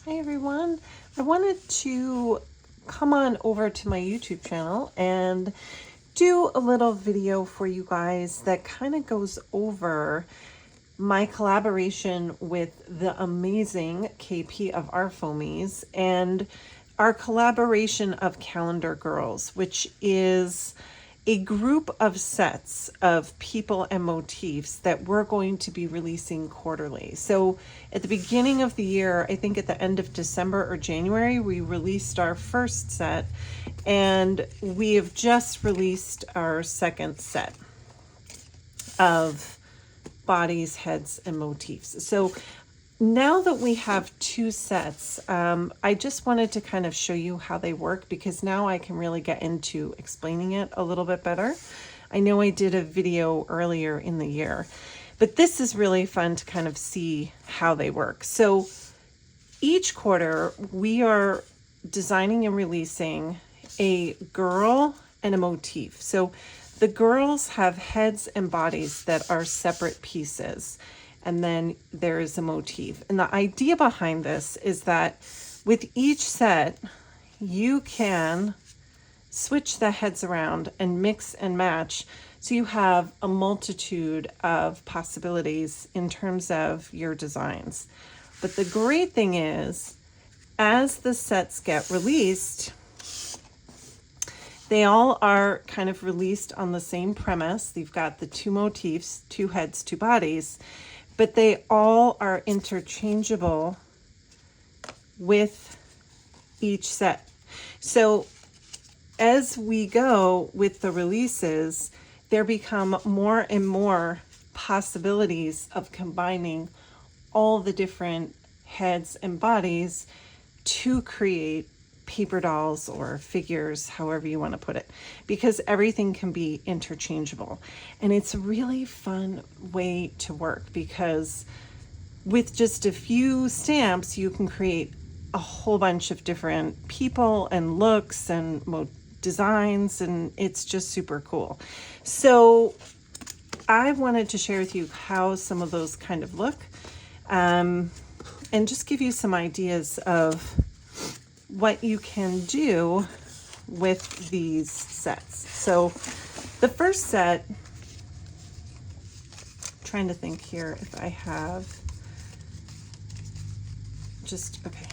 Hi everyone. I wanted to come on over to my YouTube channel and do a little video for you guys that kind of goes over my collaboration with the amazing KP of ArtFoamies and our collaboration of Calendargirls, which is a group of sets of people and motifs that we're going to be releasing quarterly. So at the beginning of the year, I think at the end of December or January, we released our first set, and we have just released our second set of bodies, heads, and motifs. So now that we have two sets, I just wanted to kind of show you how they work, because now I can really get into explaining it a little bit better. I know I did a video earlier in the year, but this is really fun to kind of see how they work. So each quarter we are designing and releasing a girl and a motif. So the girls have heads and bodies that are separate pieces, and then there is a motif. And the idea behind this is that with each set, you can switch the heads around and mix and match. So you have a multitude of possibilities in terms of your designs. But the great thing is, as the sets get released, they all are kind of released on the same premise. You've got the two motifs, two heads, two bodies, but they all are interchangeable with each set. So as we go with the releases, there become more and more possibilities of combining all the different heads and bodies to create paper dolls or figures, however you want to put it, because everything can be interchangeable. And it's a really fun way to work, because with just a few stamps you can create a whole bunch of different people and looks and designs, and it's just super cool. So I wanted to share with you how some of those kind of look, and just give you some ideas of what you can do with these sets. So the first set, I'm trying to think here if I have just, okay.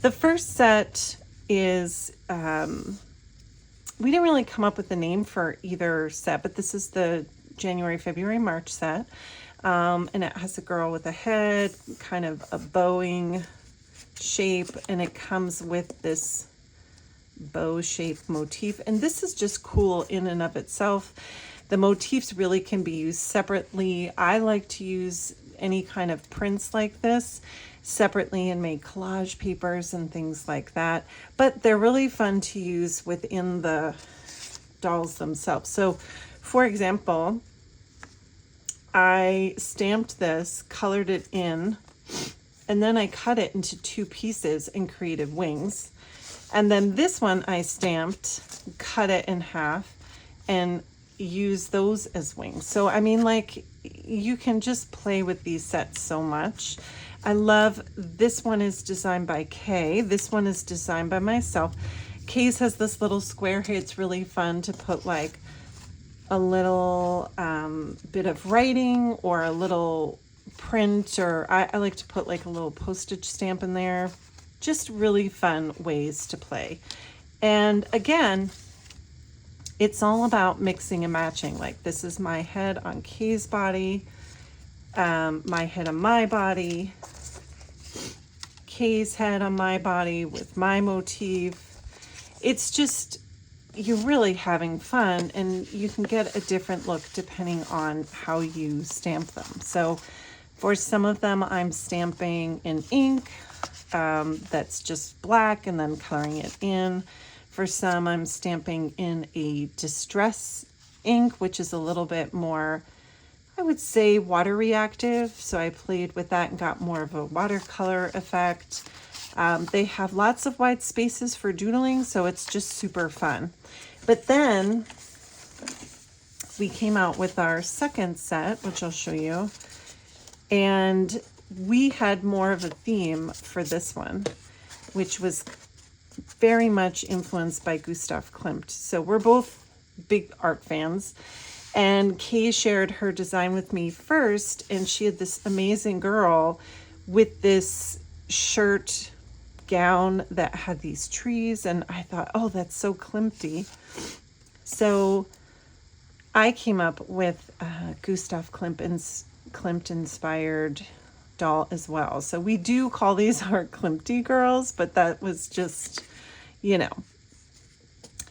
The first set is, we didn't really come up with a name for either set, but this is the January, February, March set. And it has a girl with a head, kind of a bowing shape, and it comes with this bow shaped motif. And this is just cool in and of itself. The motifs really can be used separately. I like to use any kind of prints like this separately and make collage papers and things like that, but they're really fun to use within the dolls themselves. So for example, I stamped this, colored it in, and then I cut it into two pieces and created wings. And then this one I stamped, cut it in half, and use those as wings. So I mean, like, you can just play with these sets so much. I love, this one is designed by Kay. This one is designed by myself. Kay's has this little square here. It's really fun to put like a little bit of writing or a little print, or I like to put like a little postage stamp in there. Just really fun ways to play. And again, it's all about mixing and matching. Like, this is my head on Kay's body, my head on my body, Kay's head on my body with my motif. It's just, you're really having fun, and you can get a different look depending on how you stamp them. So for some of them, I'm stamping in ink that's just black and then coloring it in. For some, I'm stamping in a distress ink, which is a little bit more, I would say, water reactive. So I played with that and got more of a watercolor effect. They have lots of white spaces for doodling, so it's just super fun. But then we came out with our second set, which I'll show you. And we had more of a theme for this one, which was very much influenced by Gustav Klimt. So we're both big art fans. And Kay shared her design with me first, and she had this amazing girl with this shirt gown that had these trees, and I thought, oh, that's so Klimty. So I came up with Gustav Klimt inspired doll as well. So we do call these our Klimty girls, but that was just, you know,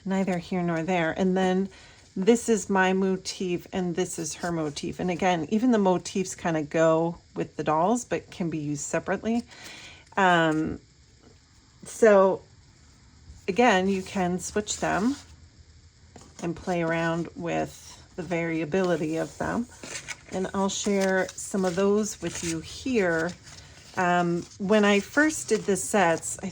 neither here nor there. And then this is my motif and this is her motif. And again, even the motifs kind of go with the dolls, but can be used separately. So again, you can switch them and play around with the variability of them. And I'll share some of those with you here. When I first did the sets, I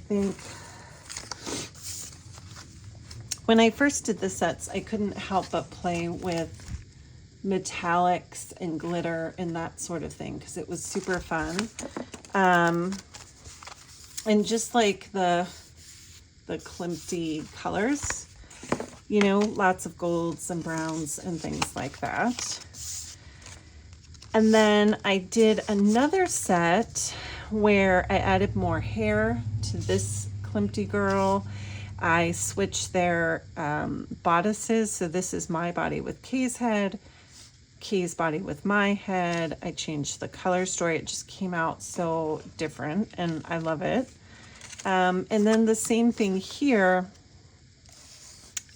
couldn't help but play with metallics and glitter and that sort of thing because it was super fun. And just like the Klimty colors, you know, lots of golds and browns and things like that. And then I did another set where I added more hair to this Klimty girl. I switched their bodices. So this is my body with Kay's head, Kay's body with my head. I changed the color story. It just came out so different and I love it. And then the same thing here.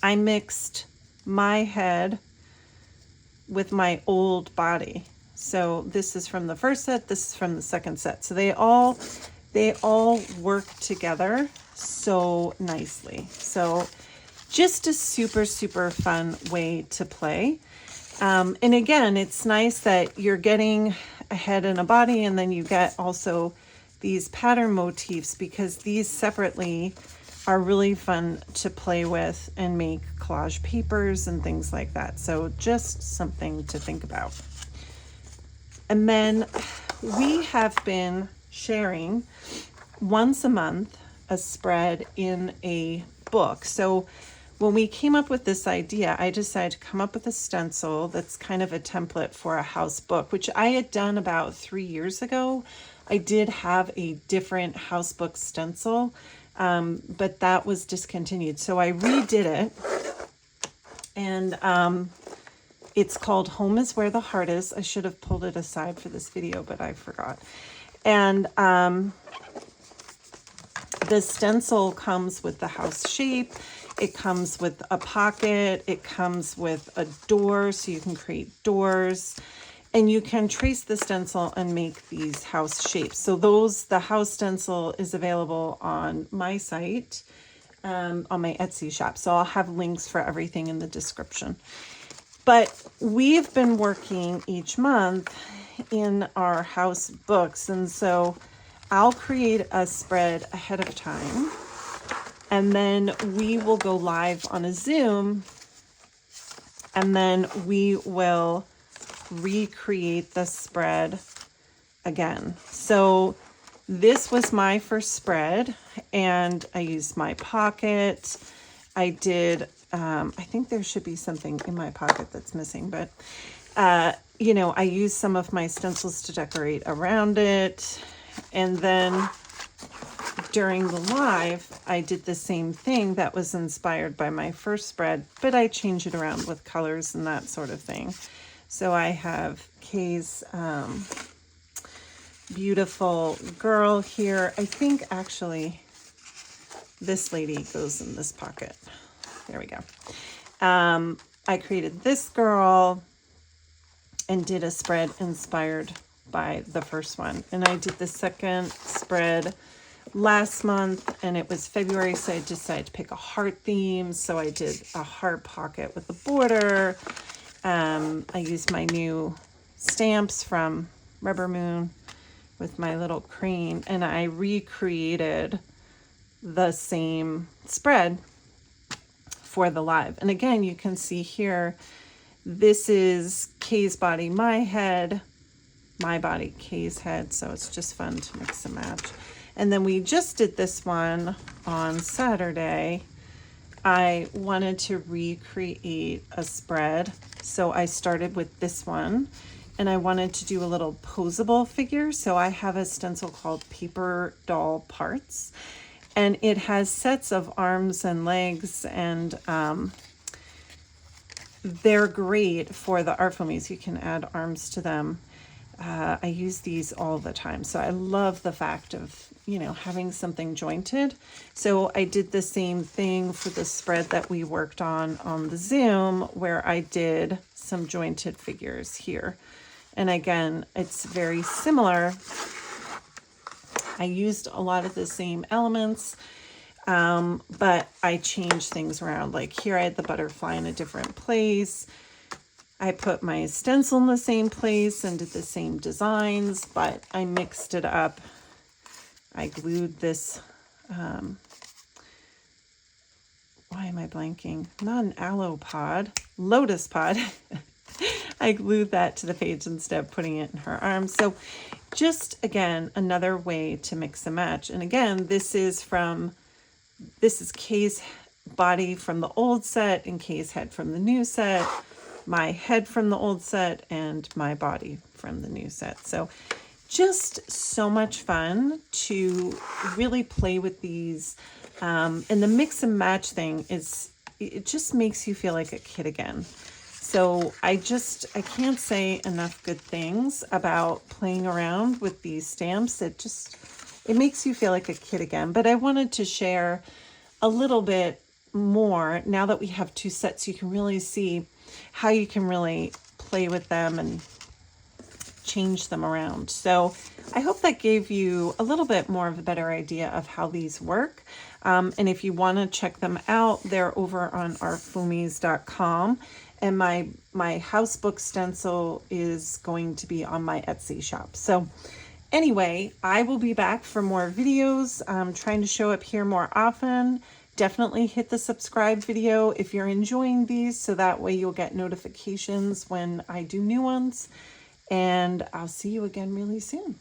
I mixed my head with my old body. So this is from the first set, this is from the second set. So they all work together so nicely. So just a super, super fun way to play. And again, it's nice that you're getting a head and a body, and then you get also these pattern motifs, because these separately are really fun to play with and make collage papers and things like that. So just something to think about. And then we have been sharing once a month a spread in a book. So when we came up with this idea, I decided to come up with a stencil that's kind of a template for a house book, which I had done about 3 years ago. I did have a different house book stencil, but that was discontinued. So I redid it, and it's called Home is Where the Heart Is. I should have pulled it aside for this video, but I forgot. And the stencil comes with the house shape. It comes with a pocket. It comes with a door, so you can create doors. And you can trace the stencil and make these house shapes. So the house stencil is available on my site, on my Etsy shop. So I'll have links for everything in the description. But we've been working each month in our house books. And so I'll create a spread ahead of time. And then we will go live on a Zoom. And then we will recreate the spread again. So this was my first spread, and I used my pocket. I did, I think there should be something in my pocket that's missing, but you know, I used some of my stencils to decorate around it. And then during the live, I did the same thing that was inspired by my first spread, but I changed it around with colors and that sort of thing. So I have Kay's beautiful girl here. I think actually this lady goes in this pocket. There we go. I created this girl and did a spread inspired by the first one. And I did the second spread last month, and it was February, so I decided to pick a heart theme. So I did a heart pocket with a border. I used my new stamps from Rubber Moon with my little crane, and I recreated the same spread for the live. And again, you can see here, this is Kay's body, my head. my body, Kay's head. So it's just fun to mix and match. And then we just did this one on Saturday. I wanted to recreate a spread. So I started with this one, and I wanted to do a little posable figure. So I have a stencil called Paper Doll Parts, and it has sets of arms and legs, and they're great for the ArtFoamies. You can add arms to them. I use these all the time. So I love the fact of, you know, having something jointed. So I did the same thing for the spread that we worked on the Zoom, where I did some jointed figures here. And again, it's very similar. I used a lot of the same elements, but I changed things around. Like here I had the butterfly in a different place. I put my stencil in the same place and did the same designs, but I mixed it up. I glued this, why am I blanking? Not an aloe pod, lotus pod. I glued that to the page instead of putting it in her arms. So just, again, another way to mix and match. And again, this is Kay's body from the old set and Kay's head from the new set, my head from the old set, and my body from the new set. So just so much fun to really play with these. And the mix and match thing it just makes you feel like a kid again. So I can't say enough good things about playing around with these stamps. It makes you feel like a kid again. But I wanted to share a little bit more now that we have two sets. You can really see how you can really play with them and change them around. So I hope that gave you a little bit more of a better idea of how these work. And if you want to check them out, they're over on ArtFoamies.com. And my house book stencil is going to be on my Etsy shop. So anyway, I will be back for more videos. I'm trying to show up here more often. Definitely hit the subscribe video if you're enjoying these, so that way you'll get notifications when I do new ones. And I'll see you again really soon.